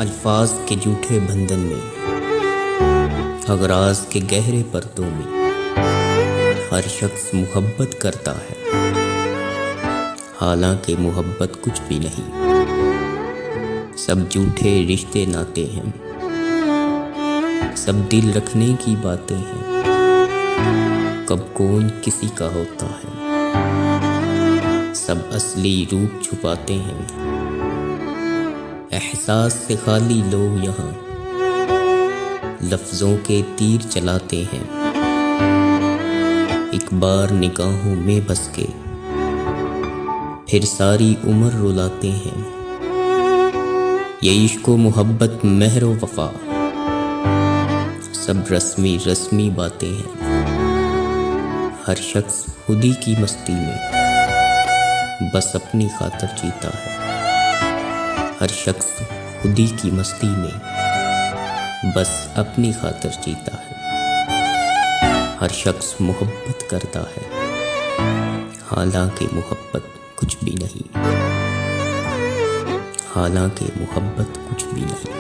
अल्फाज के झूठे बंधन में, अगराज के गहरे पर्दों में हर शख्स मोहब्बत करता है, हालांकि मोहब्बत कुछ भी नहीं। सब झूठे रिश्ते नाते हैं, सब दिल रखने की बातें हैं। कब कौन किसी का होता है, सब असली रूप छुपाते हैं। एहसास से खाली लोग यहाँ लफ्ज़ों के तीर चलाते हैं। एक बार निगाहों में बस के फिर सारी उम्र रुलाते हैं। ये इश्क़-ओ मोहब्बत महर व वफ़ा सब रस्मी रस्मी बातें हैं। हर शख्स खुदी की मस्ती में बस अपनी खातिर जीता है। हर शख्स खुदी की मस्ती में बस अपनी खातिर जीता है। हर शख्स मोहब्बत करता है, हालांकि मोहब्बत कुछ भी नहीं। हालांकि मोहब्बत कुछ भी नहीं।